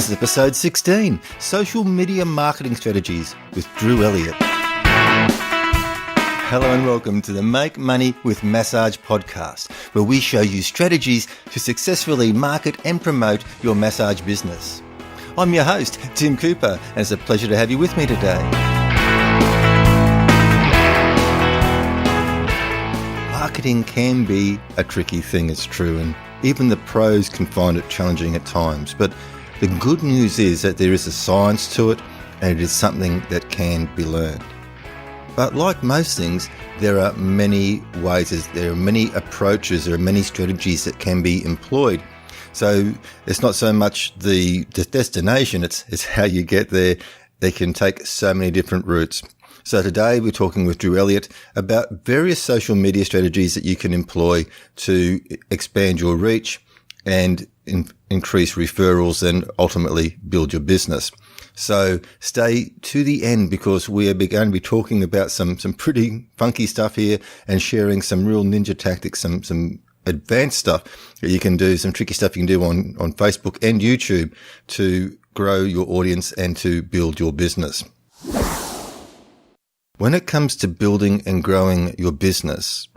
is episode 16, Social Media Marketing Strategies with Drew Elliott. Hello and welcome to the Make Money with Massage podcast, where we show you strategies to successfully market and promote your massage business. I'm your host, Tim Cooper, and it's a pleasure to have you with me today. Marketing can be a tricky thing, it's true, and even the pros can find it challenging at times. But the good news is that there is a science to it, and it is something that can be learned. But like most things, there are many ways, there are many approaches, there are many strategies that can be employed. So it's not so much the destination, it's how you get there. They can take so many different routes. So today we're talking with Drew Elliott about various social media strategies that you can employ to expand your reach and increase referrals and ultimately build your business. So stay to the end because we are going to be talking about some pretty funky stuff here and sharing some real ninja tactics, some advanced stuff that you can do, some tricky stuff you can do on Facebook and YouTube to grow your audience and to build your business. When it comes to building and growing your business,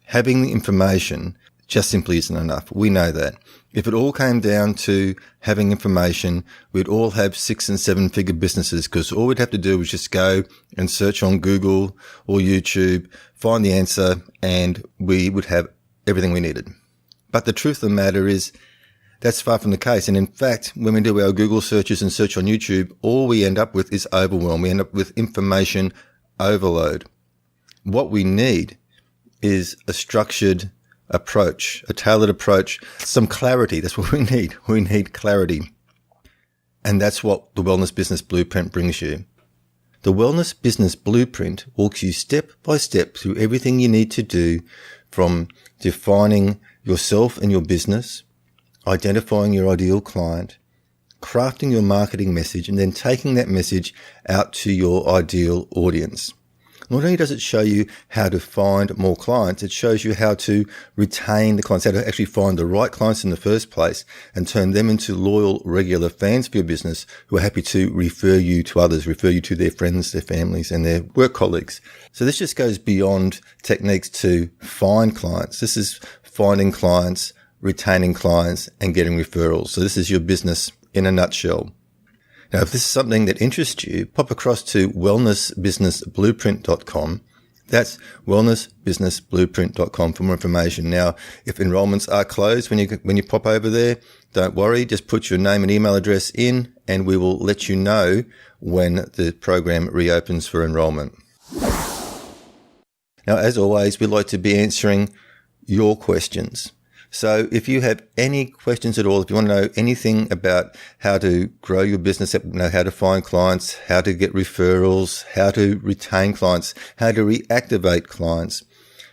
having the information just simply isn't enough. We know that. If it all came down to having information, we'd all have 6 and 7 figure businesses because all we'd have to do was just go and search on Google or YouTube, find the answer, and we would have everything we needed. But the truth of the matter is that's far from the case. And in fact, when we do our Google searches and search on YouTube, all we end up with is overwhelm. We end up with information overload. What we need is a structured approach, a tailored approach, some clarity. That's what we need. We need clarity. And that's what the Wellness Business Blueprint brings you. The Wellness Business Blueprint walks you step by step through everything you need to do, from defining yourself and your business, identifying your ideal client, crafting your marketing message, and then taking that message out to your ideal audience. Not only does it show you how to find more clients, it shows you how to retain the clients, how to actually find the right clients in the first place and turn them into loyal, regular fans for your business who are happy to refer you to others, refer you to their friends, their families, and their work colleagues. So this just goes beyond techniques to find clients. This is finding clients, retaining clients, and getting referrals. So this is your business in a nutshell. Now, if this is something that interests you, pop across to wellnessbusinessblueprint.com. That's wellnessbusinessblueprint.com for more information. Now, if enrollments are closed when you pop over there, don't worry. Just put your name and email address in, and we will let you know when the program reopens for enrollment. Now, as always, we'd like to be answering your questions. So if you have any questions at all, if you want to know anything about how to grow your business, how to find clients, how to get referrals, how to retain clients, how to reactivate clients,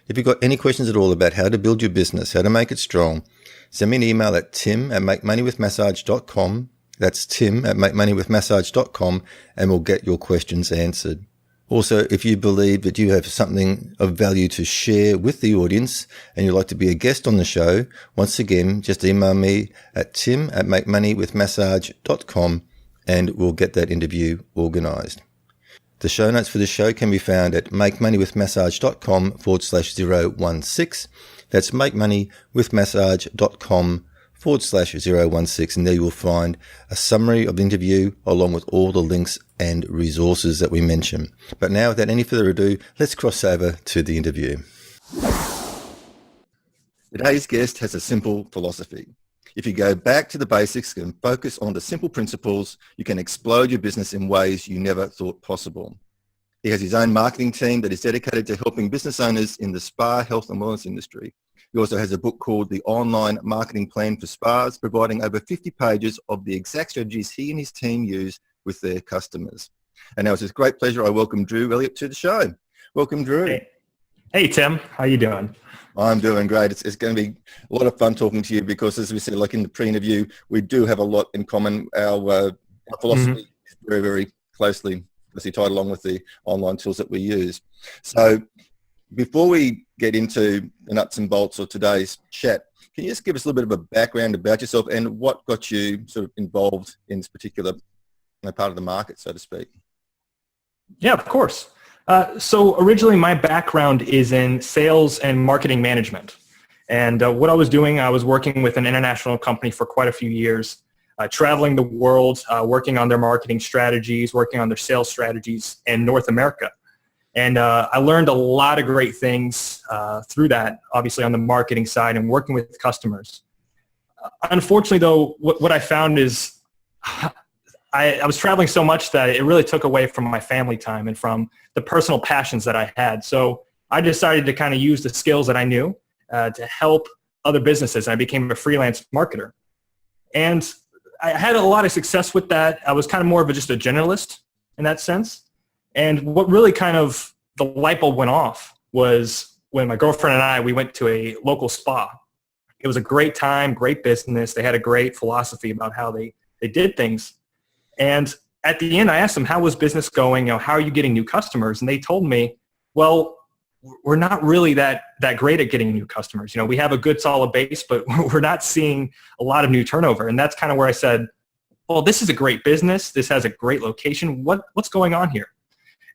if you've got any questions at all about how to build your business, how to make it strong, send me an email at tim@makemoneywithmassage.com. That's tim@makemoneywithmassage.com, and we'll get your questions answered. Also, if you believe that you have something of value to share with the audience and you'd like to be a guest on the show, once again, just email me at tim@makemoneywithmassage.com and we'll get that interview organized. The show notes for the show can be found at makemoneywithmassage.com/016. That's makemoneywithmassage.com/016. And there you will find a summary of the interview along with all the links and resources that we mention. But now, without any further ado, let's cross over to the interview. Today's guest has a simple philosophy. If you go back to the basics and focus on the simple principles, you can explode your business in ways you never thought possible. He has his own marketing team that is dedicated to helping business owners in the spa, health and wellness industry. He also has a book called The Online Marketing Plan for Spas, providing over 50 pages of the exact strategies he and his team use with their customers. And now it's with great pleasure I welcome Drew Elliott to the show. Welcome, Drew. Hey Tim. How you doing? I'm doing great. It's going to be a lot of fun talking to you because, as we said, like in the pre-interview, we do have a lot in common. Our philosophy is very, very closely tied along with the online tools that we use. So Before we get into the nuts and bolts of today's chat, can you just give us a little bit of a background about yourself and what got you sort of involved in this particular part of the market, so to speak? Yeah, of course. So originally my background is in sales and marketing management. And what I was doing, I was working with an international company for quite a few years, traveling the world, working on their marketing strategies, working on their sales strategies in North America. And I learned a lot of great things through that, obviously on the marketing side and working with customers. Unfortunately, though, what I found is I was traveling so much that it really took away from my family time and from the personal passions that I had. So I decided to kind of use the skills that I knew to help other businesses. I became a freelance marketer. And I had a lot of success with that. I was kind of more of just a generalist in that sense. And what really kind of the light bulb went off was when my girlfriend and I, we went to a local spa. It was a great time, great business. They had a great philosophy about how they did things. And at the end, I asked them, how was business going? How are you getting new customers? And they told me, well, we're not really that great at getting new customers. We have a good solid base, but we're not seeing a lot of new turnover. And that's kind of where I said, well, this is a great business. This has a great location. What's going on here?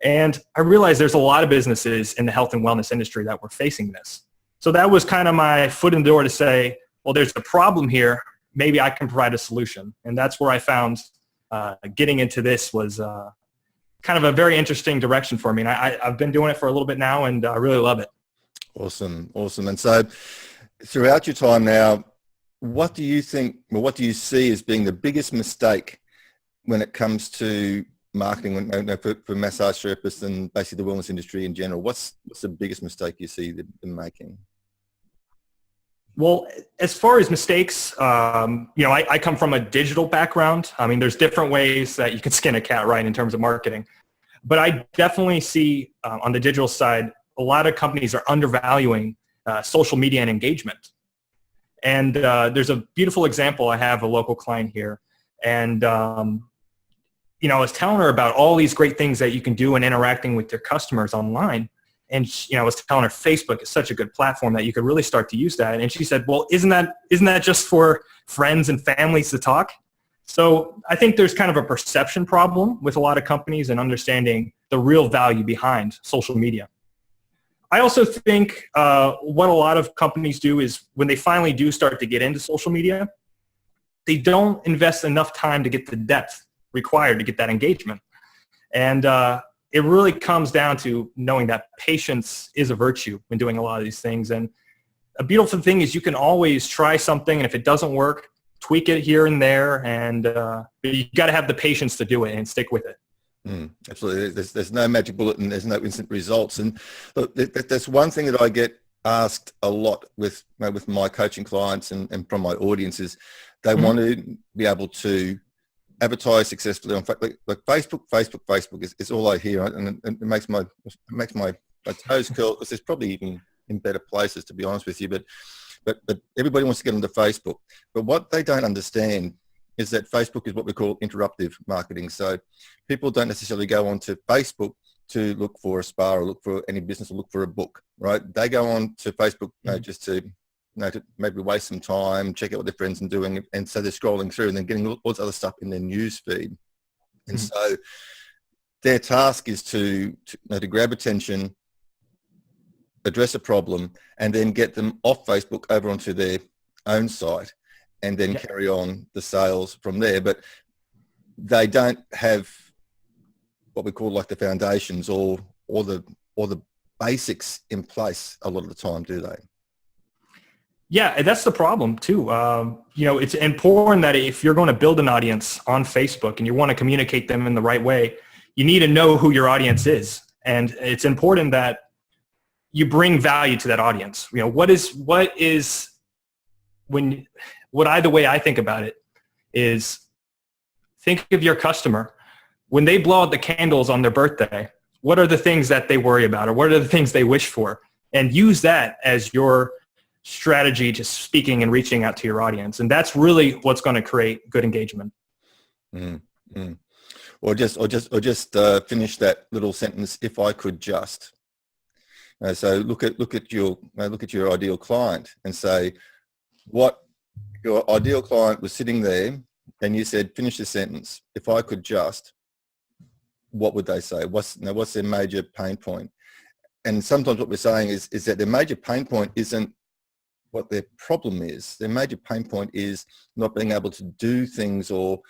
And I realized there's a lot of businesses in the health and wellness industry that were facing this. So that was kind of my foot in the door to say, well, there's a problem here. Maybe I can provide a solution. And that's where I found getting into this was kind of a very interesting direction for me. And I've been doing it for a little bit now, and I really love it. Awesome. And so throughout your time now, what do you think, or what do you see as being the biggest mistake when it comes to marketing for massage therapists and basically the wellness industry in general? What's the biggest mistake you see them making? Well, as far as mistakes, I come from a digital background. I mean, there's different ways that you can skin a cat, right, in terms of marketing. But I definitely see on the digital side, a lot of companies are undervaluing social media and engagement. And there's a beautiful example. I have a local client here. And, I was telling her about all these great things that you can do in interacting with your customers online. And I was telling her Facebook is such a good platform that you could really start to use that. And she said, well, isn't that just for friends and families to talk? So I think there's kind of a perception problem with a lot of companies and understanding the real value behind social media. I also think what a lot of companies do is when they finally do start to get into social media, they don't invest enough time to get the depth required to get that engagement. And it really comes down to knowing that patience is a virtue when doing a lot of these things. And a beautiful thing is you can always try something, and if it doesn't work, tweak it here and there. And you got to have the patience to do it and stick with it. Absolutely. There's no magic bullet and there's no instant results. And look, that's one thing that I get asked a lot with my coaching clients and from my audiences. They want to be able to advertise successfully on like Facebook is all I hear, and it makes my toes curl because there's probably even in better places, to be honest with you. But everybody wants to get onto Facebook. But what they don't understand is that Facebook is what we call interruptive marketing. So people don't necessarily go onto Facebook to look for a spa or look for any business or look for a book, right? They go on to Facebook just to maybe waste some time, check out what their friends are doing, and so they're scrolling through and then getting all this other stuff in their news feed. And so their task is to grab attention, address a problem, and then get them off Facebook over onto their own site, and then carry on the sales from there. But they don't have what we call like the foundations or the basics in place a lot of the time, do they? Yeah, that's the problem too. It's important that if you're going to build an audience on Facebook and you want to communicate them in the right way, you need to know who your audience is. And it's important that you bring value to that audience. The way I think about it is think of your customer. When they blow out the candles on their birthday, what are the things that they worry about, or what are the things they wish for? And use that as your strategy to speaking and reaching out to your audience. And that's really what's going to create good engagement. Or just finish that little sentence, if I could just. So look at your ideal client and say, what your ideal client was sitting there, and you said, finish the sentence. If I could just, what would they say? What's their major pain point? And sometimes what we're saying is that their major pain point isn't what their problem is. Their major pain point is not being able to do things, or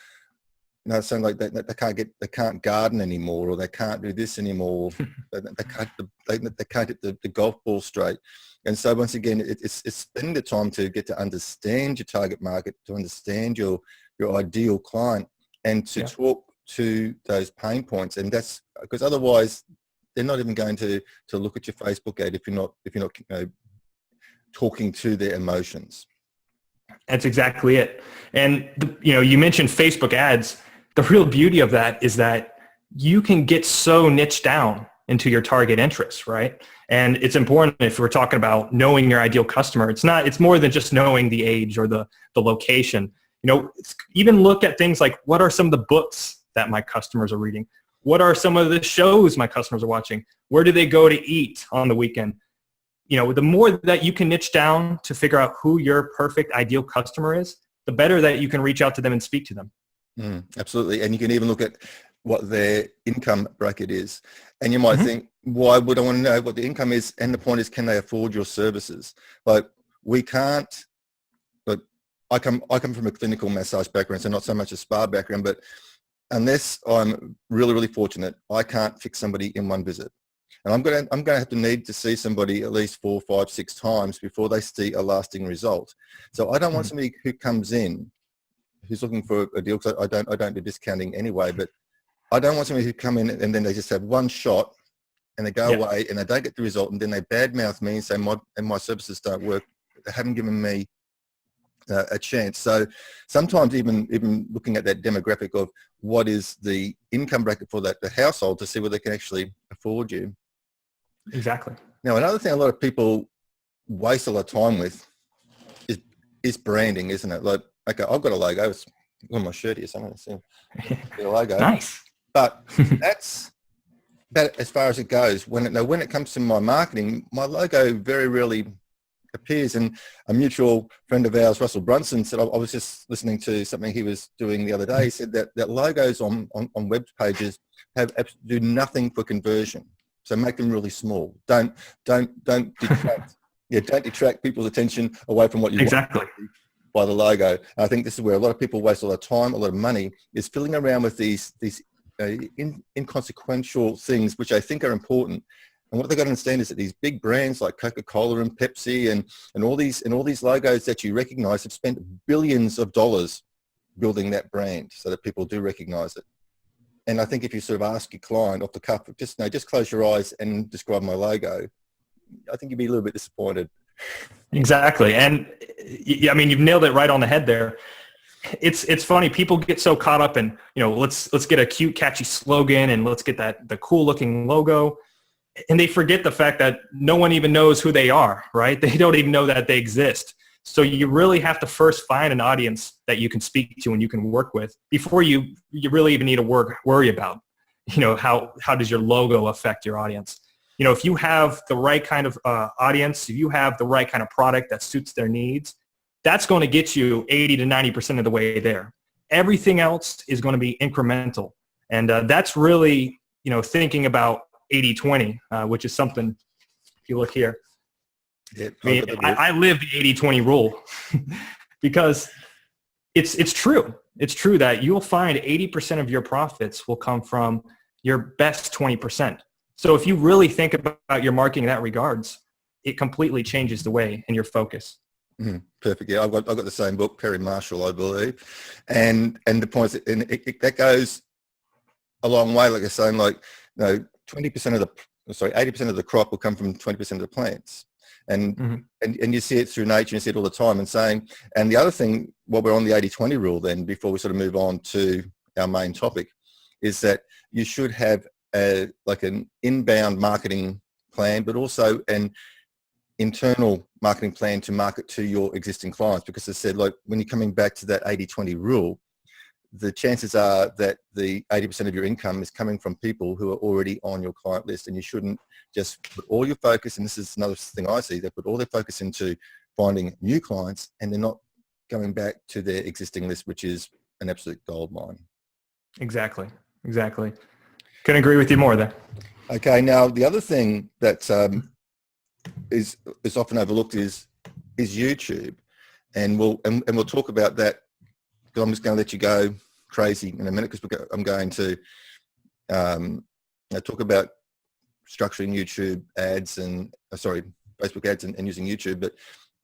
something like that. They can't garden anymore, or they can't do this anymore. they can't hit the golf ball straight. And so once again, it's spending the time to get to understand your target market, to understand your ideal client, and to talk to those pain points. And that's because otherwise they're not even going to look at your Facebook ad if you're not talking to their emotions. That's exactly it. And you mentioned Facebook ads. The real beauty of that is that you can get so niche down into your target interests, right? And it's important if we're talking about knowing your ideal customer. It's more than just knowing the age or the location. Even look at things like, what are some of the books that my customers are reading? What are some of the shows my customers are watching? Where do they go to eat on the weekend? The more that you can niche down to figure out who your perfect ideal customer is, the better that you can reach out to them and speak to them. Absolutely. And you can even look at what their income bracket is. And you might think, why would I want to know what the income is? And the point is, can they afford your services? We can't, I come from a clinical massage background, so not so much a spa background, but unless I'm really, really fortunate, I can't fix somebody in one visit. And I'm going to have to need to see somebody at least 4, 5, 6 times before they see a lasting result. So I don't want somebody who comes in, who's looking for a deal, because I don't do discounting anyway, but I don't want somebody who come in and then they just have one shot and they go away and they don't get the result, and then they badmouth me and say my services don't work. They haven't given me a chance. So sometimes even looking at that demographic of what is the income bracket for the household to see whether they can actually afford you. Exactly. Now, another thing a lot of people waste a lot of time with is branding, isn't it? Like, okay, I've got a logo. It's on my shirt here. Someone see the logo. Nice. But that's about as far as it goes. When it comes to my marketing, my logo very rarely appears. And a mutual friend of ours, Russell Brunson, said, I was just listening to something he was doing the other day. He said that logos on web pages do nothing for conversion. So make them really small. Don't detract. Don't detract people's attention away from what you want by the logo. And I think this is where a lot of people waste a lot of time, a lot of money, is filling around with these inconsequential things, which I think are important. And what they've got to understand is that these big brands like Coca-Cola and Pepsi and all these logos that you recognize have spent billions of dollars building that brand so that people do recognize it. And I think if you sort of ask your client off the cuff, just close your eyes and describe my logo, I think you'd be a little bit disappointed. Exactly. And I mean, you've nailed it right on the head there. It's funny. People get so caught up in, let's get a cute, catchy slogan and let's get the cool looking logo. And they forget the fact that no one even knows who they are, right? They don't even know that they exist. So you really have to first find an audience that you can speak to and you can work with before you really even need to worry about, how does your logo affect your audience? If you have the right kind of audience, if you have the right kind of product that suits their needs, that's going to get you 80 to 90% of the way there. Everything else is going to be incremental. And that's really, thinking about 80-20, which is something, if you look here, I live the 80-20 rule because it's true. It's true that you'll find 80% of your profits will come from your best 20%. So if you really think about your marketing in that regards, it completely changes the way and your focus. Perfect. Yeah, I've got the same book, Perry Marshall, I believe, and the point is, and that goes a long way. Like I was saying, 80% of the crop will come from 20% of the plants, and you see it through nature. You see it all the time. And the other thing, while we're on the 80-20 rule, then before we sort of move on to our main topic, is that you should have an inbound marketing plan, but also an internal marketing plan to market to your existing clients. Because as I said, when you're coming back to that 80-20 rule, the chances are that the 80% of your income is coming from people who are already on your client list, and you shouldn't just put all your focus, and this is another thing I see, they put all their focus into finding new clients and they're not going back to their existing list, which is an absolute gold mine. Exactly. Couldn't agree with you more there. Okay, now the other thing that is often overlooked is YouTube, and we'll talk about that. Because I'm just going to let you go crazy in a minute, because I'm going to talk about structuring YouTube ads and Facebook ads and using YouTube. But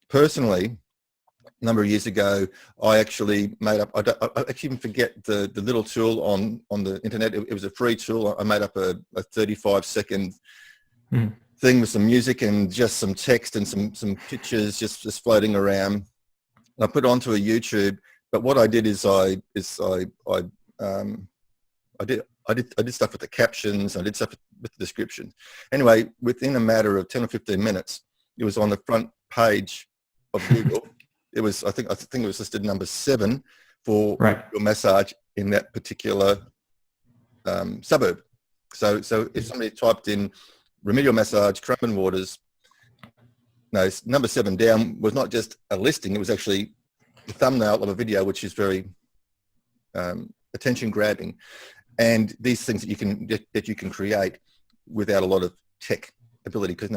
personally, a number of years ago, I actually made up, I actually even forget the little tool on the internet. It was a free tool. I made up a 35-second thing with some music and just some text and some pictures just floating around. I put it onto a YouTube. But what I did is I did stuff with the captions. I did stuff with the description. Anyway, within a matter of 10 or 15 minutes, it was on the front page of Google. It was, I think it was listed number 7 for your massage in that particular suburb. So if somebody typed in remedial massage, Currumbin Waters, no, number 7 down was not just a listing, it was actually the thumbnail of a video, which is very attention grabbing, and these things that you can create without a lot of tech ability, because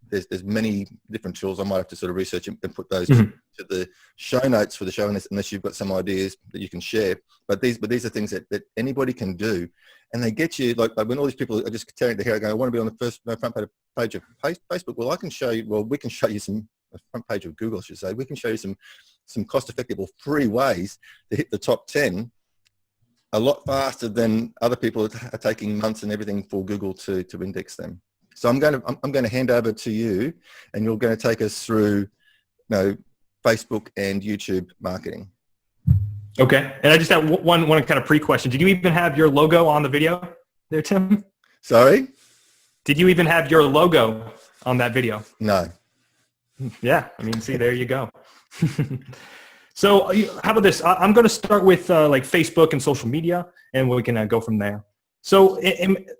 there's many different tools. I might have to sort of research and put those to the show notes for the show, unless you've got some ideas that you can share. But these are things that anybody can do, and they get you like when all these people are just tearing their hair going, I want to be on the front page of Facebook. Well, we can show you some front page of Google, I should say. We can show you some cost-effective or free ways to hit the top 10 a lot faster than other people are taking months and everything for Google to index them. So I'm going to hand over to you, and you're going to take us through, Facebook and YouTube marketing. Okay, and I just have one kind of pre-question. Did you even have your logo on the video there, Tim? Sorry? Did you even have your logo on that video? No. Yeah, see, there you go. So how about this? I'm going to start with like Facebook and social media, and we can go from there. So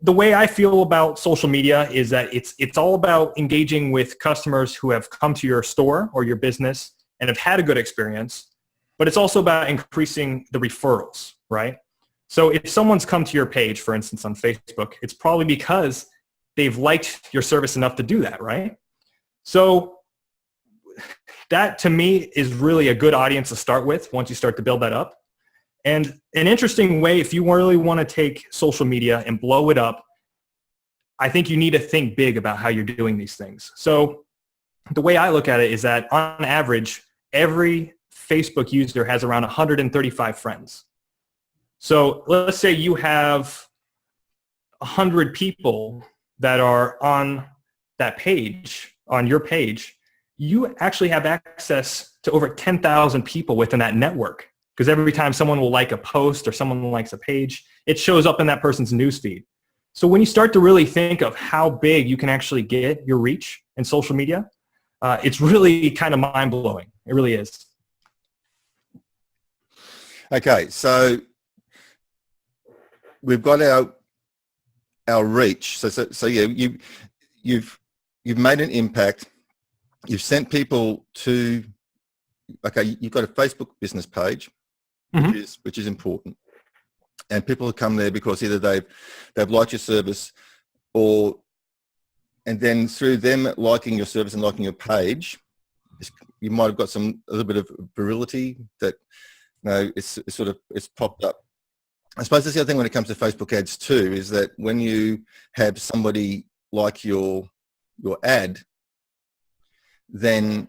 the way I feel about social media is that it's all about engaging with customers who have come to your store or your business and have had a good experience, but it's also about increasing the referrals, right? So if someone's come to your page, for instance, on Facebook, it's probably because they've liked your service enough to do that, right? So that, to me, is really a good audience to start with once you start to build that up. And an interesting way, if you really want to take social media and blow it up, I think you need to think big about how you're doing these things. So the way I look at it is that on average, every Facebook user has around 135 friends. So let's say you have 100 people that are on that page, on your page. You actually have access to over 10,000 people within that network, because every time someone will like a post or someone likes a page, it shows up in that person's newsfeed. So when you start to really think of how big you can actually get your reach in social media, it's really kind of mind-blowing. It really is. Okay, so we've got our reach. So yeah, you've made an impact. You've sent people to, okay, you've got a Facebook business page, which is important, and people have come there because either they've liked your service, and then through them liking your service and liking your page, you might have got a little bit of virility that it's popped up. I suppose that's the other thing when it comes to Facebook ads too, is that when you have somebody like your ad, then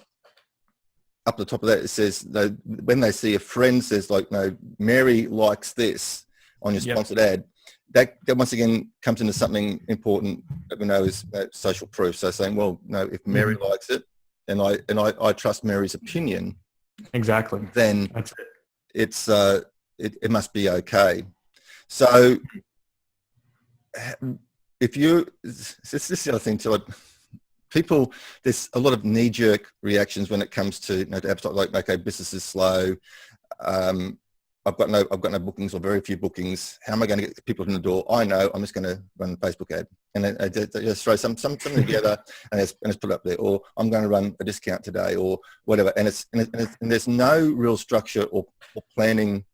up the top of that it says, when they see a friend says Mary likes this on your sponsored ad, that once again comes into something important that we know is social proof. So saying, well, if Mary likes it, and I trust Mary's opinion, exactly, then that's it. It must be okay. So this is the other thing too. People, there's a lot of knee-jerk reactions when it comes to apps like, okay, business is slow. I've got no bookings or very few bookings. How am I going to get people in the door? I know I'm just going to run a Facebook ad and I just throw something together and it's put up there. Or I'm going to run a discount today or whatever. And there's no real structure or planning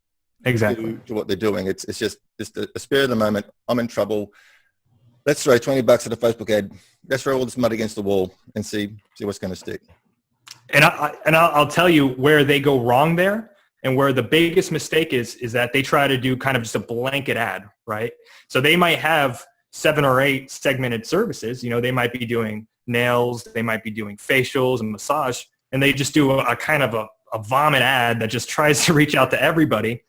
Exactly to what they're doing. It's just a spur of the moment. I'm in trouble. Let's throw $20 at a Facebook ad. Let's throw all this mud against the wall and see what's going to stick. And I'll tell you where they go wrong there, and where the biggest mistake is that they try to do kind of just a blanket ad, right? So they might have 7 or 8 segmented services. They might be doing nails, they might be doing facials and massage, and they just do a kind of a vomit ad that just tries to reach out to everybody.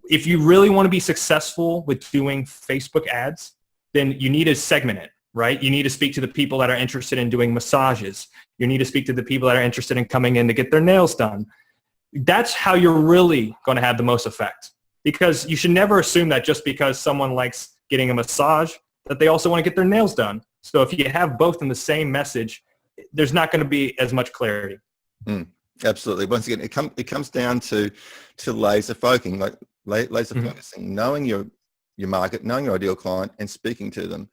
If you really want to be successful with doing Facebook ads, then you need to segment it, right? You need to speak to the people that are interested in doing massages. You need to speak to the people that are interested in coming in to get their nails done. That's how you're really going to have the most effect, because you should never assume that just because someone likes getting a massage that they also want to get their nails done. So if you have both in the same message, there's not going to be as much clarity. Absolutely. Once again, it comes down to laser focusing, focusing, knowing your market, knowing your ideal client, and speaking to them.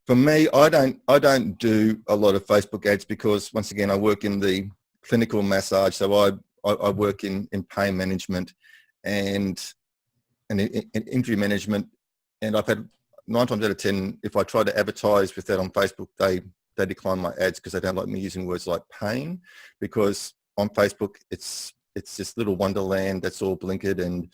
For me, I don't do a lot of Facebook ads because, once again, I work in the clinical massage, so I work in pain management and injury management, and I've had 9 times out of 10, if I try to advertise with that on Facebook, they decline my ads because they don't like me using words like pain, because on Facebook it's this little wonderland that's all blinkered and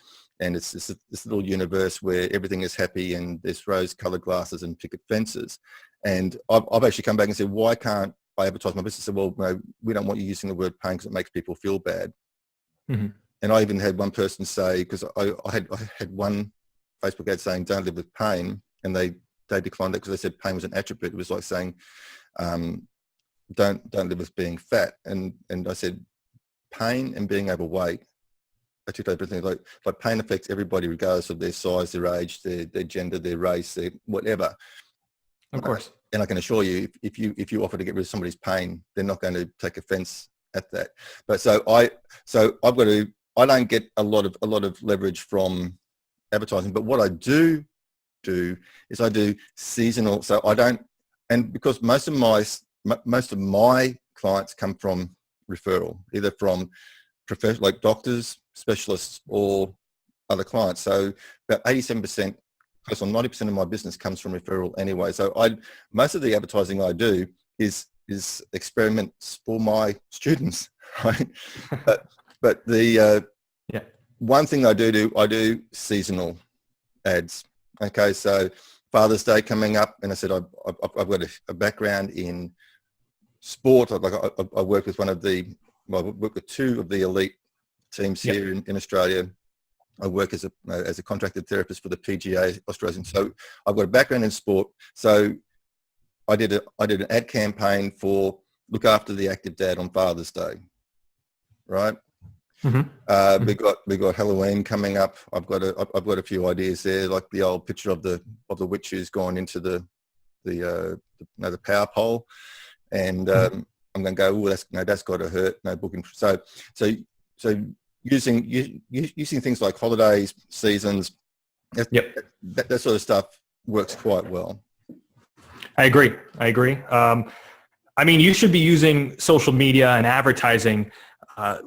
it's this little universe where everything is happy and there's rose-colored glasses and picket fences. And I've actually come back and said, why can't I advertise my business? I said, well, no, we don't want you using the word pain because it makes people feel bad. Mm-hmm. And I even had one person say, because I had one Facebook ad saying don't live with pain, and they declined it because they said pain was an attribute. It was like saying don't live with being fat. And I said pain and being overweight, I took everything like pain affects everybody regardless of their size, their age, their gender, their race, their whatever. Of course. And I can assure you, if you offer to get rid of somebody's pain, they're not going to take offence at that. But so I don't get a lot of leverage from advertising. But what I do is I do seasonal. So I don't, and because most of my clients come from referral, either from professional like doctors, specialists, or other clients. So about 87%, close on 90% of my business comes from referral anyway. So most of the advertising I do is experiments for my students, right? but the one thing I do seasonal ads. Okay, so Father's Day coming up, and I said I've got a background in sport. I work with I work with 2 of the elite teams here in Australia. I work as a contracted therapist for the PGA Australian. So I've got a background in sport. So I did an ad campaign for Look After the Active Dad on Father's Day, right? Mm-hmm. We got Halloween coming up. I've got a few ideas there, like the old picture of the witch who's gone into the power pole, and I'm going to go, oh, that's got to hurt. No booking. So using things like holidays, seasons, that sort of stuff works quite well. I agree. I mean, you should be using social media and advertising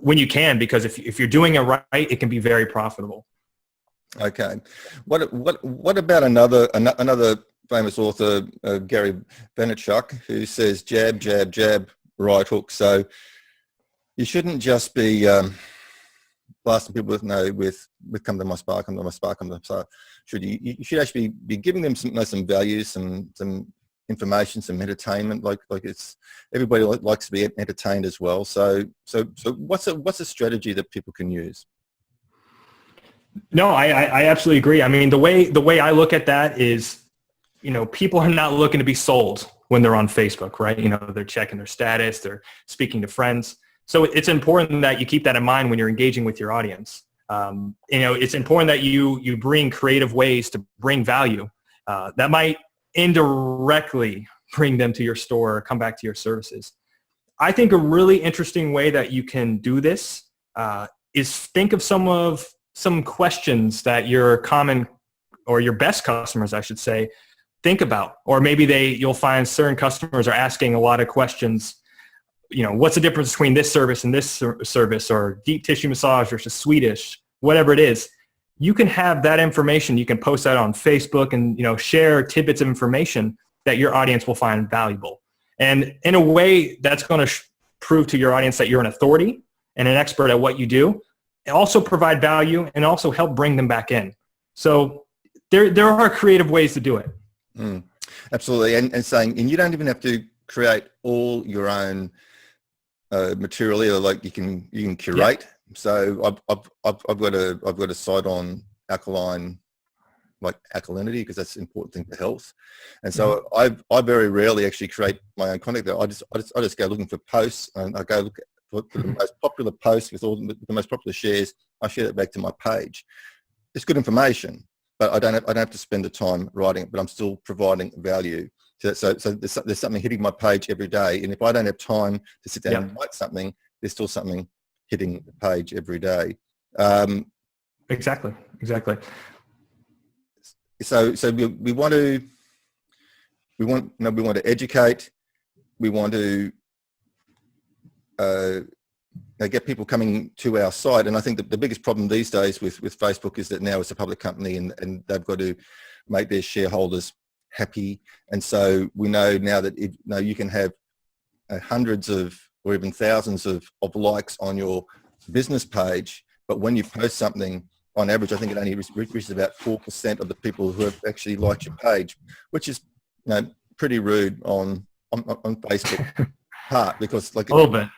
when you can, because if you're doing it right, it can be very profitable. Okay. What about another famous author, Gary Vaynerchuk, who says jab, jab, jab, right hook? So you shouldn't just be blasting people with come to my spa, come to my spa, come to my spa. You should actually be giving them some values, some information, some entertainment. Like it's everybody likes to be entertained as well. So what's a strategy that people can use? No, I absolutely agree. I mean, the way I look at that is, people are not looking to be sold when they're on Facebook, right? They're checking their status, they're speaking to friends. So it's important that you keep that in mind when you're engaging with your audience. It's important that you bring creative ways to bring value that might indirectly bring them to your store or come back to your services. I think a really interesting way that you can do this is think of some of some questions that your common or your best customers, I should say, think about. Or maybe you'll find certain customers are asking a lot of questions. What's the difference between this service and this service, or deep tissue massage versus Swedish, whatever it is. You can have that information. You can post that on Facebook and, share tidbits of information that your audience will find valuable. And in a way, that's going to prove to your audience that you're an authority and an expert at what you do. And also provide value and also help bring them back in. So there are creative ways to do it. Absolutely. And you don't even have to create all your own material either. Like you can curate. Yeah. So I've got a site on alkalinity, because that's an important thing for health. And so I very rarely actually create my own content there. I just go looking for posts, and I go look for the most popular posts with all the most popular shares. I share that back to my page. It's good information, but I don't have to spend the time writing it, but I'm still providing value. So there's something hitting my page every day, and if I don't have time to sit down and write something, there's still something hitting the page every day. Exactly. So we want to educate. We want to get people coming to our site. And I think that the biggest problem these days with Facebook is that now it's a public company, and they've got to make their shareholders happy. And so we know now that you can have hundreds of or even thousands of likes on your business page, but when you post something, on average, I think it only reaches about 4% of the people who have actually liked your page, which is pretty rude on Facebook part, because a little bit.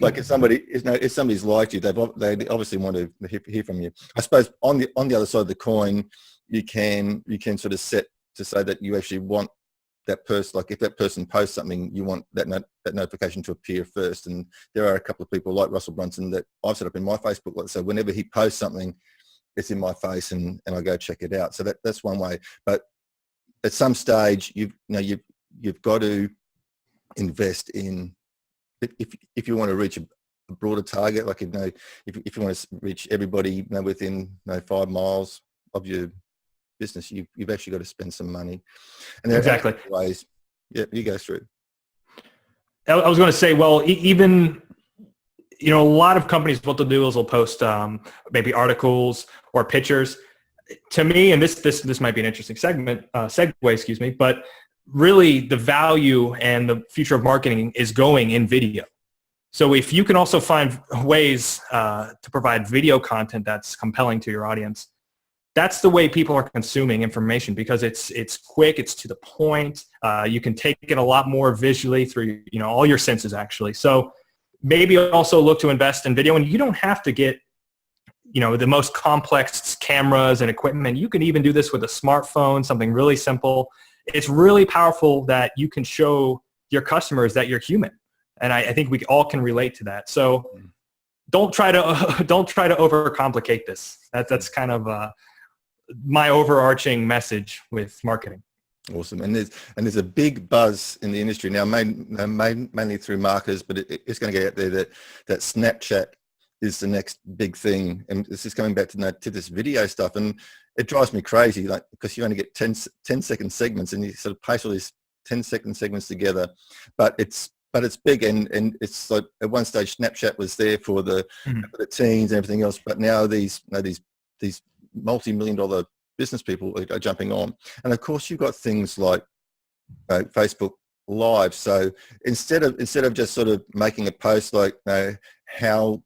Like if somebody's liked you, they obviously want to hear from you. I suppose on the other side of the coin, you can sort of set to say that you actually want that person, like if that person posts something, you want that notification to appear first. And there are a couple of people like Russell Brunson that I've set up in my Facebook. So whenever he posts something, it's in my face, and I go check it out. So that's one way. But at some stage, you've got to invest in, if you want to reach a broader target, like if you want to reach everybody within 5 miles of your business, you've actually got to spend some money. And there are ways. Yeah, you go through. I was going to say, well, even a lot of companies, what they'll do is they'll post maybe articles or pictures. To me, and this might be an interesting segue, but really the value and the future of marketing is going in video. So if you can also find ways to provide video content that's compelling to your audience, that's the way people are consuming information, because it's quick, it's to the point. You can take it a lot more visually through all your senses actually. So maybe also look to invest in video, and you don't have to get the most complex cameras and equipment. You can even do this with a smartphone, something really simple. It's really powerful that you can show your customers that you're human, and I think we all can relate to that. So don't try to overcomplicate this. That's kind of my overarching message with marketing. Awesome. And there's a big buzz in the industry now, mainly through marketers, but it's going to get out there that Snapchat is the next big thing. And this is coming back to this video stuff, and it drives me crazy, like, because you only get 10-second segments, and you sort of paste all these 10-second segments together, but it's big, and it's like at one stage Snapchat was there for the teens and everything else, but now these multi-million-dollar business people are jumping on. And of course you've got things like Facebook Live. So instead of just sort of making a post like how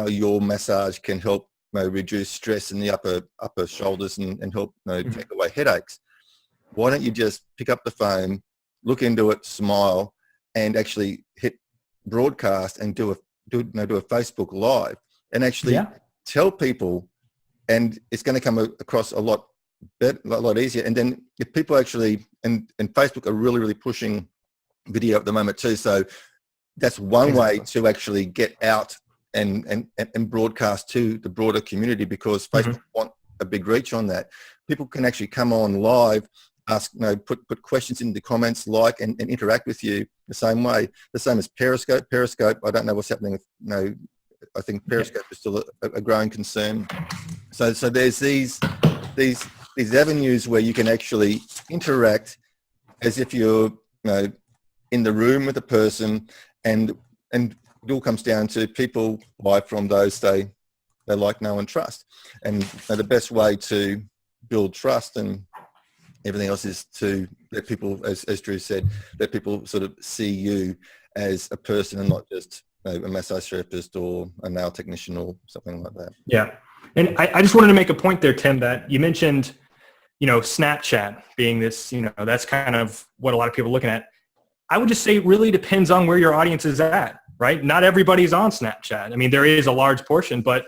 your massage can help reduce stress in the upper shoulders and help take away headaches, why don't you just pick up the phone, look into it, smile, and actually hit broadcast and do a Facebook Live and actually tell people. And it's going to come across a lot better, a lot easier. And then if people actually, and Facebook are really, really pushing video at the moment too. So that's one way to actually get out and broadcast to the broader community, because Facebook want a big reach on that. People can actually come on live, ask, put questions in the comments, and interact with you the same way. The same as Periscope. Periscope, I don't know what's happening with I think Periscope is still a growing concern. So there's these avenues where you can actually interact as if you're in the room with a person, and it all comes down to people buy from those they like, know, and trust. And the best way to build trust and everything else is to let people, as Drew said, let people sort of see you as a person and not just a massage therapist or a nail technician or something like that. Yeah. And I just wanted to make a point there, Tim, that you mentioned, Snapchat being this, that's kind of what a lot of people are looking at. I would just say it really depends on where your audience is at, right? Not everybody's on Snapchat. I mean, there is a large portion, but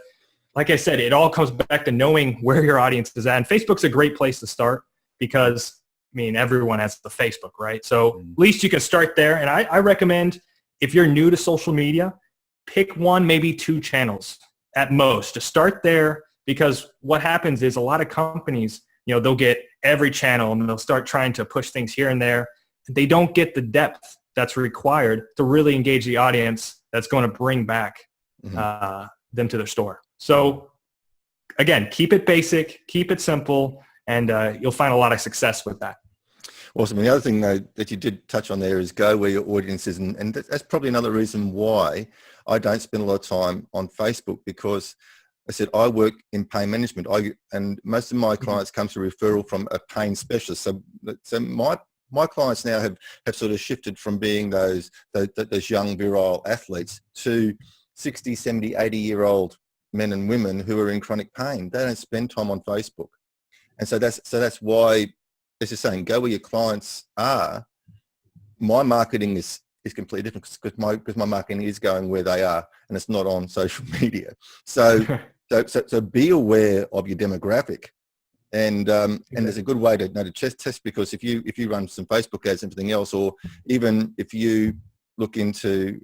like I said, it all comes back to knowing where your audience is at. And Facebook's a great place to start because, everyone has the Facebook, right? So at least you can start there. And I recommend, if you're new to social media, pick one, maybe two channels at most to start there, because what happens is a lot of companies, they'll get every channel and they'll start trying to push things here and there. They don't get the depth that's required to really engage the audience that's going to bring back them to their store. So again, keep it basic, keep it simple, and you'll find a lot of success with that. Awesome. And the other thing that you did touch on there is go where your audience is. And that's probably another reason why I don't spend a lot of time on Facebook, because I said I work in pain management. And most of my clients come through referral from a pain specialist. So my clients now have sort of shifted from being those young virile athletes to 60, 70, 80-year-old men and women who are in chronic pain. They don't spend time on Facebook. And so that's why, as you're saying, go where your clients are. My marketing is completely different because my marketing is going where they are, and it's not on social media. So be aware of your demographic, and there's a good way to test, because if you run some Facebook ads and everything else, or even if you look into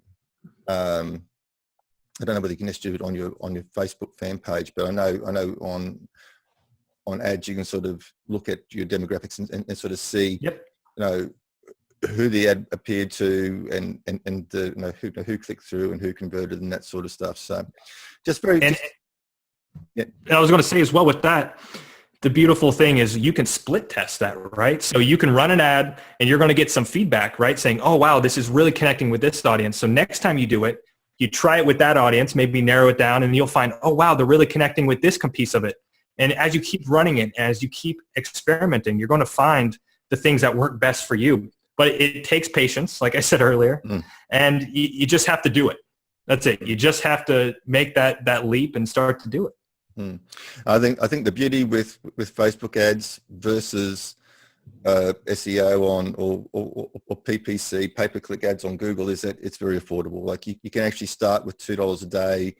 I don't know whether you can just do it on your Facebook fan page, but I know on ads you can sort of look at your demographics and sort of see who the ad appeared to and who clicked through and who converted and that sort of stuff. So And I was going to say as well with that, the beautiful thing is you can split test that, right? So you can run an ad and you're going to get some feedback, right? Saying, oh, wow, this is really connecting with this audience. So next time you do it, you try it with that audience, maybe narrow it down, and you'll find, oh, wow, they're really connecting with this piece of it. And as you keep running it, as you keep experimenting, you're going to find the things that work best for you. But it takes patience, like I said earlier, and you just have to do it. That's it. You just have to make that leap and start to do it. I think the beauty with Facebook ads versus SEO on or PPC, pay-per-click ads on Google, is that it's very affordable. Like you can actually start with $2 a day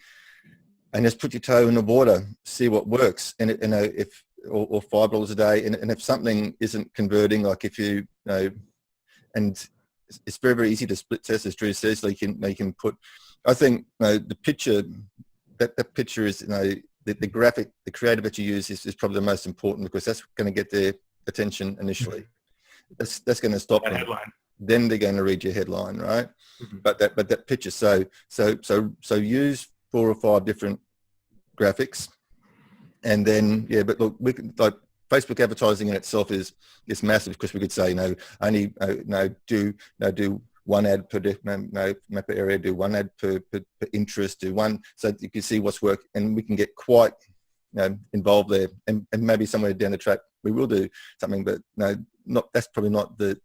and just put your toe in the water, see what works, and if $5 a day, and if something isn't converting, like if you know, and it's very, very easy to split test, as Drew says. They can put, I think, the picture, that picture is, the graphic, the creative that you use is probably the most important, because that's going to get their attention initially. That's going to stop them. Headline. Then they're going to read your headline, right? But that picture. So use 4 or 5 different graphics, and then But look, we can, like, Facebook advertising in itself is massive, because we could say only do one ad per map area, do one ad per interest, do one, so you can see what's work, and we can get quite involved there, and maybe somewhere down the track we will do something, but that's probably not the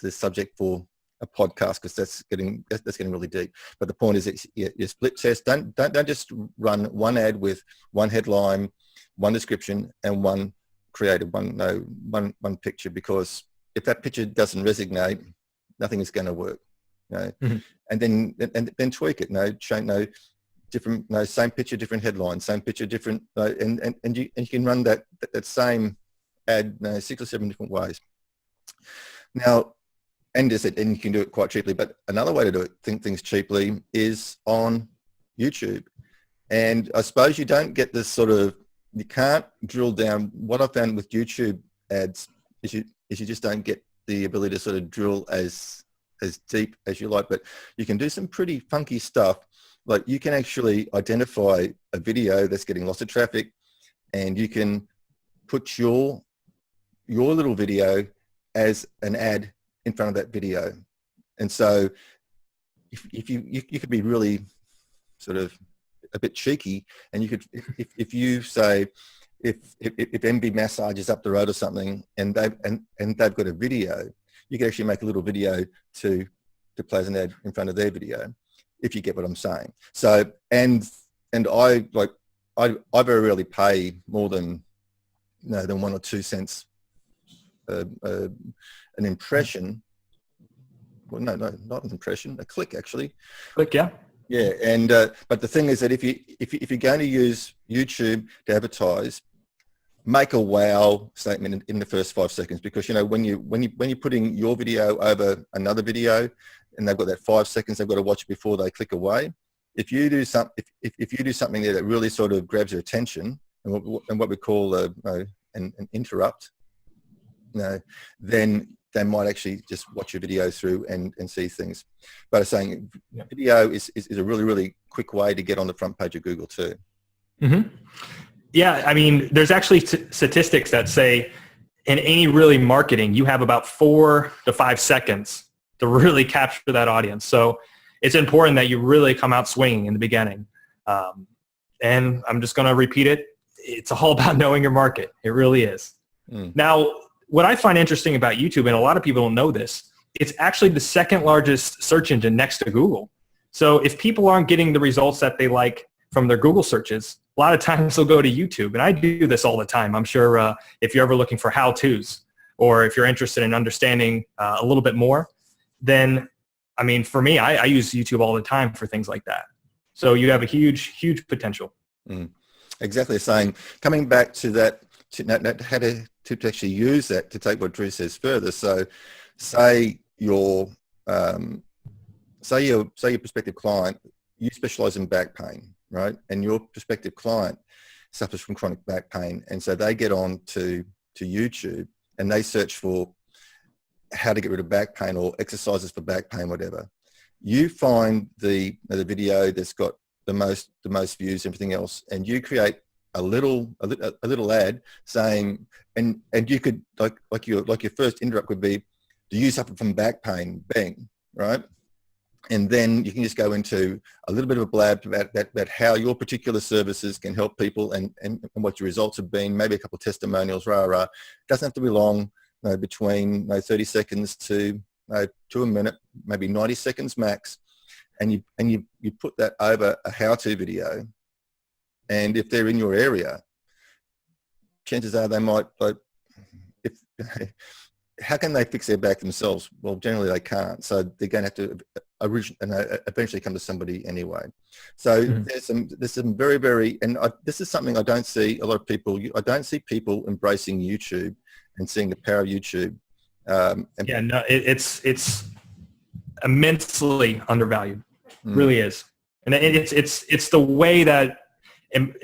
subject for a podcast, because that's getting really deep. But the point is that you split test. Don't just run one ad with one headline, one description, and one creative, one picture, because if that picture doesn't resonate, nothing is going to work. And then tweak it. Change different. Same picture, different headline. Same picture, different. And you can run that same ad 6 or 7 different ways. Now, and you can do it quite cheaply. But another way to do it, think things cheaply, is on YouTube. And I suppose you don't get this sort of, you can't drill down. What I found with YouTube ads is you just don't get the ability to sort of drill as as deep as you like, but you can do some pretty funky stuff. Like you can actually identify a video that's getting lots of traffic, and you can put your little video as an ad in front of that video. And so if you could be really sort of a bit cheeky, and you could, if you say, if MB Massage is up the road or something, and they've got a video, you can actually make a little video to play as an ad in front of their video, if you get what I'm saying. So, and I very rarely pay more than 1 or 2 cents an impression. Well, no, not an impression, a click actually. Click, yeah. Yeah, and but the thing is that if you're going to use YouTube to advertise, make a wow statement in the first 5 seconds, because when you're putting your video over another video, and they've got that 5 seconds, they've got to watch it before they click away. If you do something there that really sort of grabs their attention, and what we call an interrupt, then they might actually just watch your video through and see things. But I'm saying video is a really, really quick way to get on the front page of Google too. Mm-hmm. Yeah, I mean, there's actually statistics that say in any really marketing, you have about 4 to 5 seconds to really capture that audience. So it's important that you really come out swinging in the beginning. And I'm just going to repeat it. It's all about knowing your market. It really is. Now, what I find interesting about YouTube, and a lot of people don't know this, it's actually the second largest search engine next to Google. So if people aren't getting the results that they like from their Google searches, a lot of times they'll go to YouTube. And I do this all the time. I'm sure if you're ever looking for how-tos, or if you're interested in understanding a little bit more, then, I mean, for me, I use YouTube all the time for things like that. So you have a huge, huge potential. Exactly. Saying, coming back to that, how to actually use that to take what Drew says further. So say your prospective client, you specialize in back pain, right? And your prospective client suffers from chronic back pain. And so they get on to YouTube and they search for how to get rid of back pain or exercises for back pain, whatever. You find the video that's got the most views, everything else, and you create a little ad saying, and you could like your first interrupt would be, do you suffer from back pain? Bang, right? And then you can just go into a little bit of a blab about how your particular services can help people and what your results have been, maybe a couple of testimonials, It doesn't have to be long, between 30 seconds to a minute, maybe 90 seconds max. And you put that over a how-to video. And if they're in your area, chances are they might, how can they fix their back themselves? Well, generally they can't. So they're going to have to eventually come to somebody anyway. So there's some very, very, and this is something I don't see a lot of people, I don't see people embracing YouTube and seeing the power of YouTube. It's immensely undervalued. Really is. And it's the way that,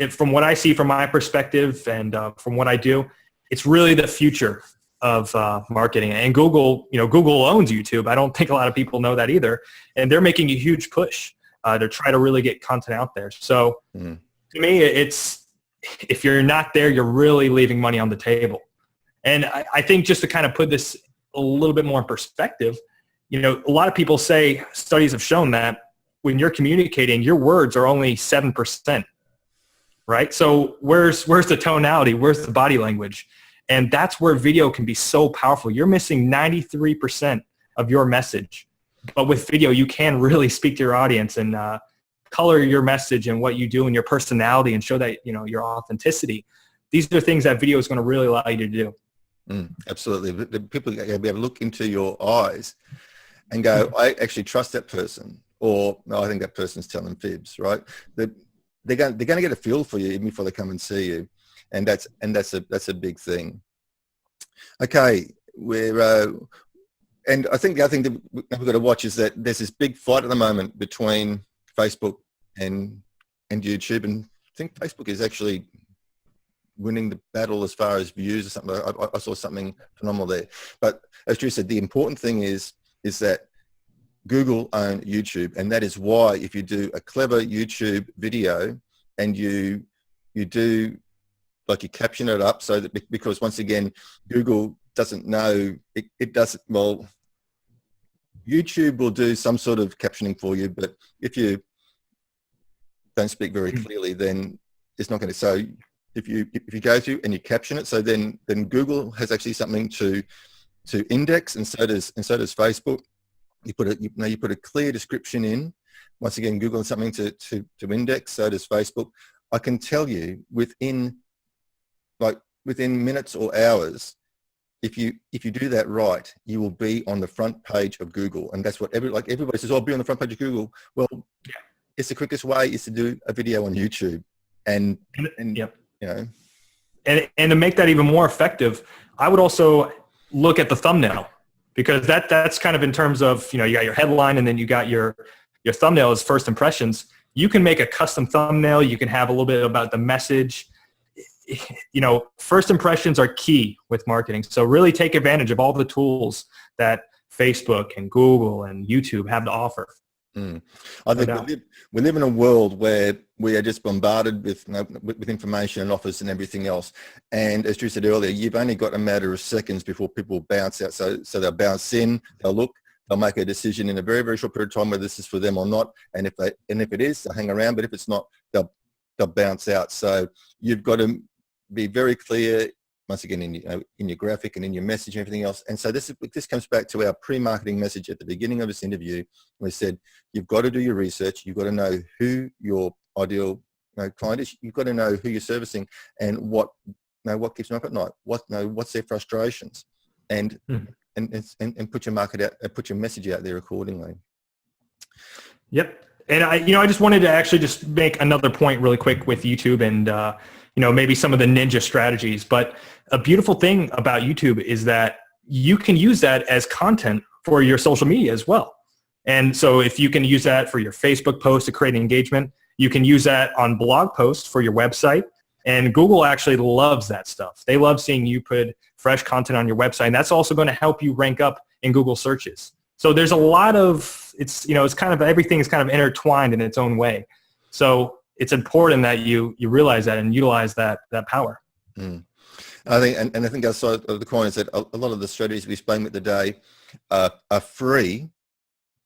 from what I see from my perspective and from what I do, it's really the future of marketing. And Google owns YouTube. I don't think a lot of people know that either. And they're making a huge push to try to really get content out there. So to me, it's, if you're not there, you're really leaving money on the table. And I think just to kind of put this a little bit more in perspective, a lot of people say, studies have shown that when you're communicating, your words are only 7%, right? So where's the tonality? Where's the body language? And that's where video can be so powerful. You're missing 93% of your message. But with video, you can really speak to your audience and color your message and what you do and your personality and show that, your authenticity. These are things that video is going to really allow you to do. Absolutely. The people are going to be able to look into your eyes and go, I actually trust that person, or no, I think that person's telling fibs, right? They're going to get a feel for you even before they come and see you. And that's a big thing. Okay, and I think the other thing that we've got to watch is that there's this big fight at the moment between Facebook and YouTube, and I think Facebook is actually winning the battle as far as views or something. I saw something phenomenal there. But as Drew said, the important thing is that Google own YouTube, and that is why if you do a clever YouTube video and you do, like, you caption it up so that, because once again, Google doesn't know, it doesn't, well, YouTube will do some sort of captioning for you, but if you don't speak very clearly, then it's not going to. So if you go through and you caption it, so then Google has actually something to index, and so does Facebook. You put a clear description in. Once again, Google has something to index, so does Facebook. I can tell you within minutes or hours, if you do that right, you will be on the front page of Google, and that's what everybody says. Oh, I'll be on the front page of Google. Well, it's the quickest way is to do a video on YouTube, and yep. You know, and to make that even more effective, I would also look at the thumbnail, because that's kind of in terms of, you got your headline and then you got your thumbnail as first impressions. You can make a custom thumbnail. You can have a little bit about the message. First impressions are key with marketing. So really take advantage of all the tools that Facebook and Google and YouTube have to offer. I think we live in a world where we are just bombarded with information and offers and everything else. And as Drew said earlier, you've only got a matter of seconds before people bounce out. So they'll bounce in, they'll look, they'll make a decision in a very, very short period of time whether this is for them or not. And if it is, they'll hang around. But if it's not, they'll bounce out. So you've got to be very clear, once again, in your graphic and in your message and everything else. And so this comes back to our pre-marketing message at the beginning of this interview. We said, you've got to do your research. You've got to know who your ideal client is. You've got to know who you're servicing and what keeps them up at night. What's their frustrations, and put your market out, put your message out there accordingly. Yep. And I just wanted to actually just make another point really quick with YouTube and, maybe some of the ninja strategies. But a beautiful thing about YouTube is that you can use that as content for your social media as well. And so if you can use that for your Facebook post to create engagement, you can use that on blog posts for your website. And Google actually loves that stuff. They love seeing you put fresh content on your website. And that's also going to help you rank up in Google searches. So there's a lot of, it's kind of, everything is kind of intertwined in its own way. So it's important that you realize that and utilize that power. I think, and I think I saw the coin is that a lot of the strategies we explained with today are free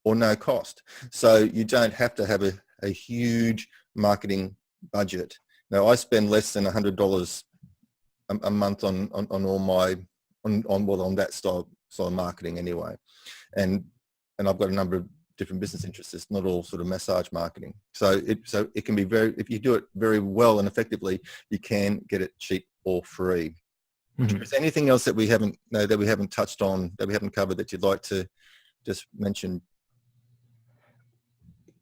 or no cost. So you don't have to have a huge marketing budget. Now, I spend less than $100 a month on all my on that style of marketing anyway, and I've got a number of different business interests. It's not all sort of massage marketing. So it can be if you do it very well and effectively, you can get it cheap or free. Mm-hmm. Is there anything else that we haven't touched on, that we haven't covered, that you'd like to just mention?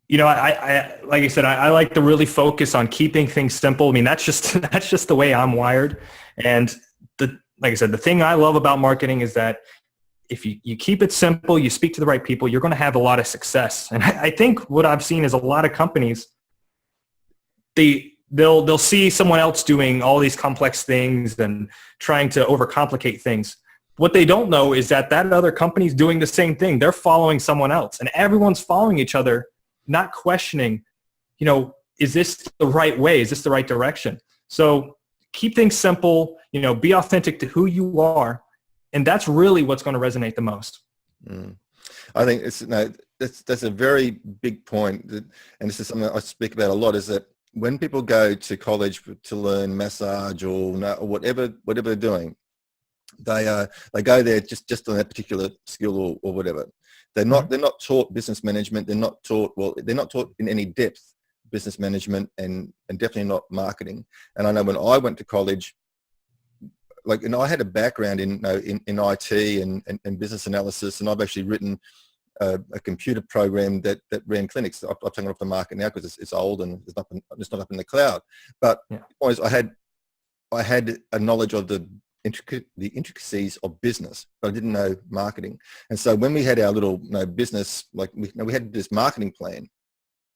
I like I said, I like to really focus on keeping things simple. I mean, that's just the way I'm wired. And like I said, the thing I love about marketing is that if you keep it simple, you speak to the right people, you're going to have a lot of success. And I think what I've seen is a lot of companies, they'll see someone else doing all these complex things and trying to overcomplicate things. What they don't know is that other company's doing the same thing. They're following someone else, and everyone's following each other, not questioning, is this the right way? Is this the right direction? So keep things simple, be authentic to who you are. And that's really what's going to resonate the most. I think that's a very big point, and this is something that I speak about a lot, is that when people go to college to learn massage or whatever they're doing, they go there just on that particular skill or whatever. They're not taught business management. They're not taught in any depth business management, and definitely not marketing. And I know when I went to college, I had a background in IT and business analysis, and I've actually written a computer program that ran clinics. I've taken it off the market now because it's old and it's not up in the cloud. But I had a knowledge of the intricacies of business, but I didn't know marketing. And so when we had our little business, we had this marketing plan,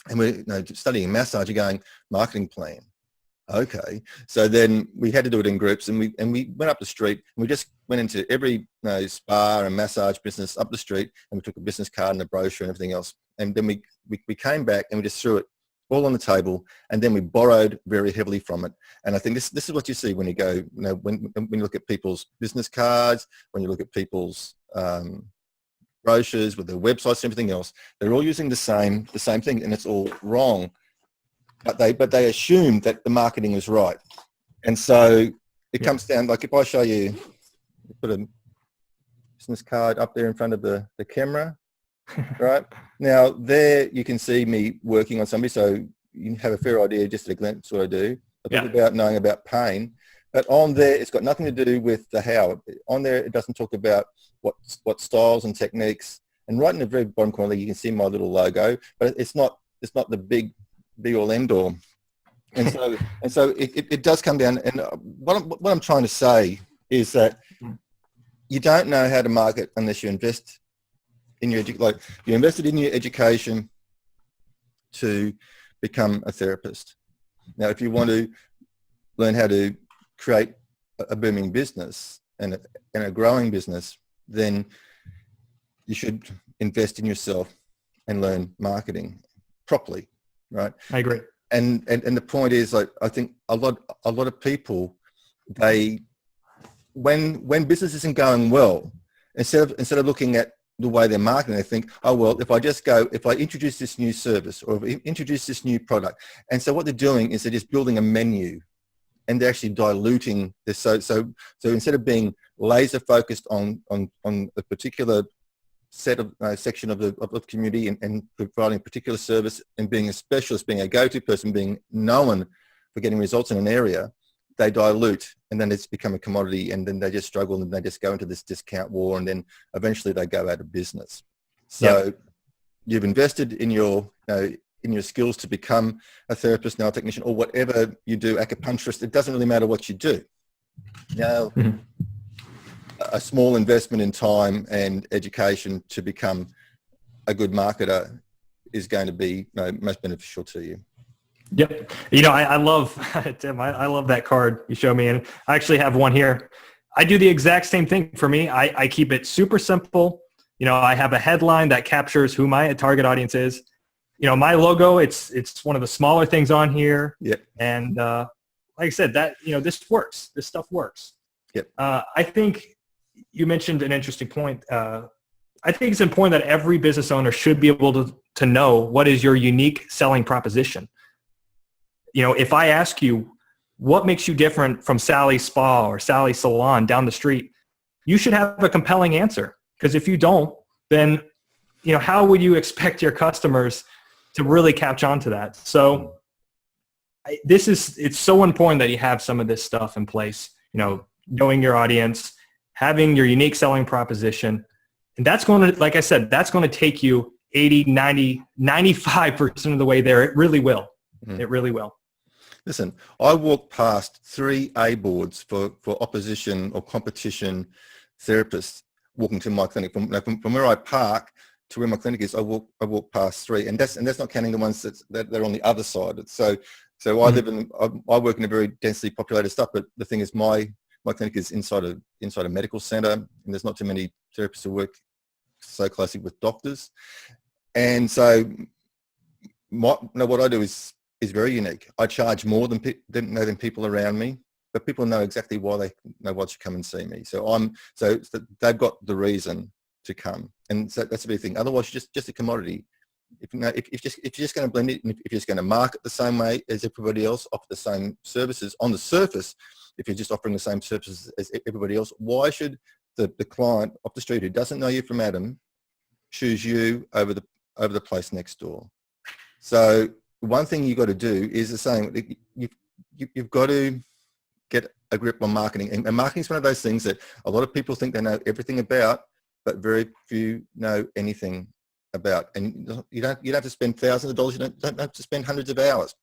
and we're studying massage, going marketing plan. Okay, so then we had to do it in groups, and we went up the street and we just went into every spa and massage business up the street, and we took a business card and a brochure and everything else. And then we came back and we just threw it all on the table, and then we borrowed very heavily from it. And I think this is what you see when you go, when you look at people's business cards, when you look at people's brochures with their websites and everything else, they're all using the same thing, and it's all wrong. But they assume that the marketing is right. And so it comes down, like if I show you, put a business card up there in front of the camera, right? Now there you can see me working on somebody, so you have a fair idea just at a glance what I do. I talk about knowing about pain, but on there it's got nothing to do with the how. On there it doesn't talk about what styles and techniques. And right in the very bottom corner you can see my little logo, but it's not the be all end all. And so it does come down. And what I'm trying to say is that you don't know how to market unless you invest in you invested in your education to become a therapist. Now, if you want to learn how to create a booming business and a growing business, then you should invest in yourself and learn marketing properly, right? I agree. And the point is, like, I think a lot of people, when business isn't going well, instead of looking at the way they're marketing, they think, oh, well, if I introduce this new service or if I introduce this new product. And so what they're doing is they're just building a menu, and they're actually diluting this. So instead of being laser focused on a particular section of the community and providing a particular service and being a specialist, being a go-to person, being known for getting results in an area, they dilute, and then it's become a commodity, and then they just struggle, and they just go into this discount war, and then eventually they go out of business. So you've invested in your skills to become a therapist, nail technician, or whatever you do, acupuncturist. It doesn't really matter what you do. Now, a small investment in time and education to become a good marketer is going to be most beneficial to you. Yep. I love, Tim, I love that card you showed me. And I actually have one here. I do the exact same thing. For me, I keep it super simple. I have a headline that captures who my target audience is. My logo, it's one of the smaller things on here. Yep. And like I said, that, this works. This stuff works. Yep. I think you mentioned an interesting point. I think it's important that every business owner should be able to know what is your unique selling proposition. If I ask you, what makes you different from Sally's Spa or Sally's Salon down the street, you should have a compelling answer. Because if you don't, then, how would you expect your customers to really catch on to that? So it's so important that you have some of this stuff in place, knowing your audience, having your unique selling proposition. And that's going to, like I said, that's going to take you 80, 90, 95% of the way there. It really will. Mm-hmm. It really will. Listen, I walked past 3 A boards for opposition or competition therapists walking to my clinic. From where I park to where my clinic is, I walk past 3, and that's not counting the ones that are on the other side. So I work in a very densely populated stuff, but the thing is, my clinic is inside a medical center, and there's not too many therapists who work so closely with doctors. And so what I do is very unique. I charge more than people around me, but people know exactly why they should come and see me. So they've got the reason to come, and so that's a big thing. Otherwise, you're just a commodity. If you're just going to blend it, and if you're just going to market the same way as everybody else, offer the same services on the surface, if you're just offering the same services as everybody else, why should the client off the street who doesn't know you from Adam choose you over the place next door? So one thing you've got to do is the same. You've got to get a grip on marketing. And marketing is one of those things that a lot of people think they know everything about, but very few know anything about. And you don't have to spend thousands of dollars. You don't have to spend hundreds of hours.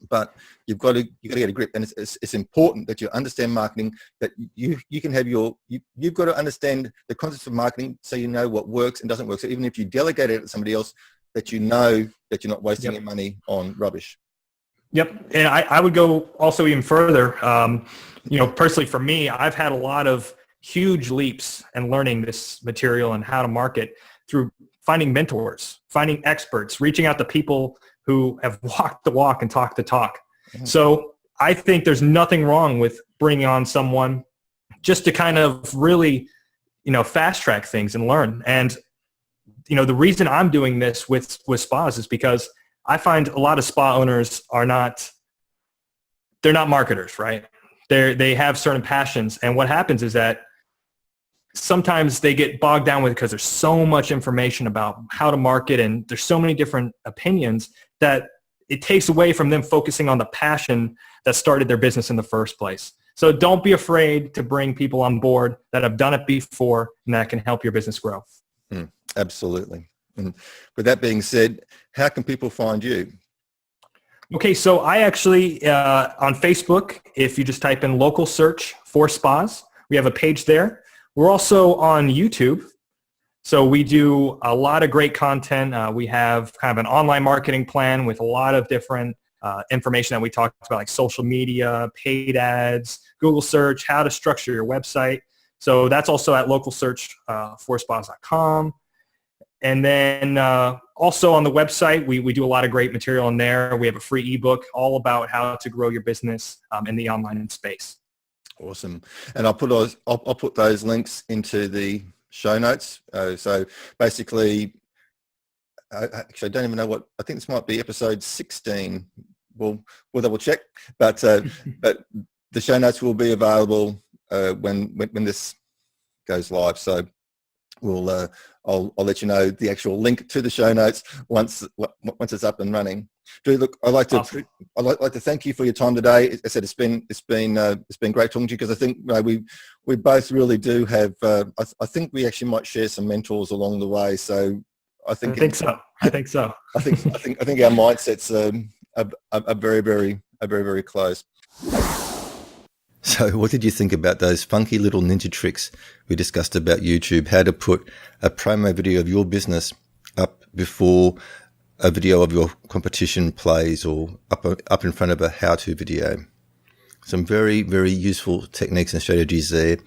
But you've got to get a grip, and it's important that you understand marketing. That you can have you've got to understand the concepts of marketing, so you know what works and doesn't work. So even if you delegate it to somebody else, that you know that you're not wasting your money on rubbish. Yep, and I would go also even further. Personally for me, I've had a lot of huge leaps in learning this material and how to market through finding mentors, finding experts, reaching out to people who have walked the walk and talked the talk. So I think there's nothing wrong with bringing on someone just to kind of really, fast track things and learn. And, the reason I'm doing this with spas is because I find a lot of spa owners they're not marketers, right? They have certain passions. And what happens is that sometimes they get bogged down with it because there's so much information about how to market and there's so many different opinions that it takes away from them focusing on the passion that started their business in the first place. So don't be afraid to bring people on board that have done it before and that can help your business grow. Absolutely. And with that being said, how can people find you? Okay, so I actually, on Facebook, if you just type in local search for spas, we have a page there. We're also on YouTube. So we do a lot of great content. We have kind of an online marketing plan with a lot of different information that we talked about, like social media, paid ads, Google search, how to structure your website. So that's also at localsearch4spas.com. And then also on the website, we do a lot of great material in there. We have a free ebook all about how to grow your business in the online space. Awesome. And I'll put those links into the show notes. So basically, actually, I don't even know what, I think this might be episode 16. We'll double check, but the show notes will be available when this goes live. So I'll let you know the actual link to the show notes once it's up and running. Drew, look, I'd like to thank you for your time today. As I said, it's been great talking to you because I think we both really do have. I think we actually might share some mentors along the way. So I think so. I think so. I think our mindsets are very close. So what did you think about those funky little ninja tricks we discussed about YouTube, how to put a promo video of your business up before a video of your competition plays or up in front of a how-to video? Some very, very useful techniques and strategies there.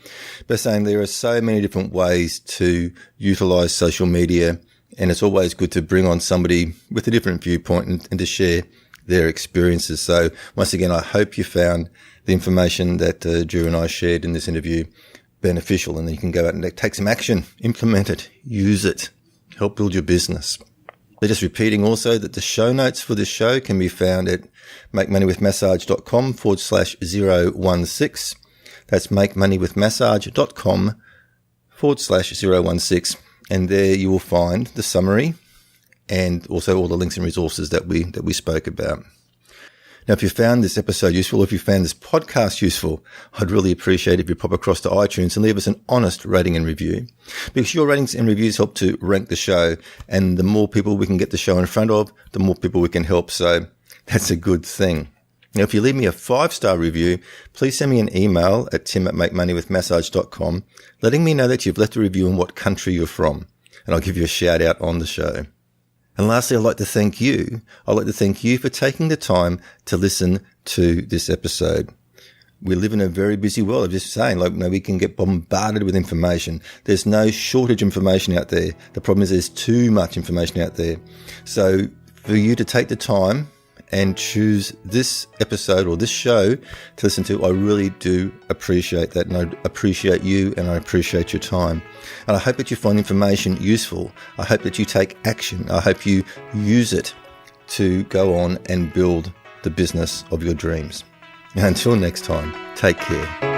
But saying there are so many different ways to utilize social media, and it's always good to bring on somebody with a different viewpoint and to share their experiences. So once again, I hope you found the information that Drew and I shared in this interview beneficial, and then you can go out and take some action, implement it, use it, help build your business. So just repeating also that the show notes for this show can be found at makemoneywithmassage.com/016. That's makemoneywithmassage.com/016. And there you will find the summary and also all the links and resources that we spoke about. Now, if you found this episode useful, or if you found this podcast useful, I'd really appreciate if you pop across to iTunes and leave us an honest rating and review, because your ratings and reviews help to rank the show, and the more people we can get the show in front of, the more people we can help. So that's a good thing. Now, if you leave me a 5-star review, please send me an email at tim@makemoneywithmassage.com, letting me know that you've left a review and what country you're from, and I'll give you a shout out on the show. And lastly, I'd like to thank you. I'd like to thank you for taking the time to listen to this episode. We live in a very busy world. I'm just saying, we can get bombarded with information. There's no shortage of information out there. The problem is there's too much information out there. So for you to take the time and choose this episode or this show to listen to, I really do appreciate that, and I appreciate you, and I appreciate your time. And I hope that you find information useful. I hope that you take action. I hope you use it to go on and build the business of your dreams. And until next time, take care.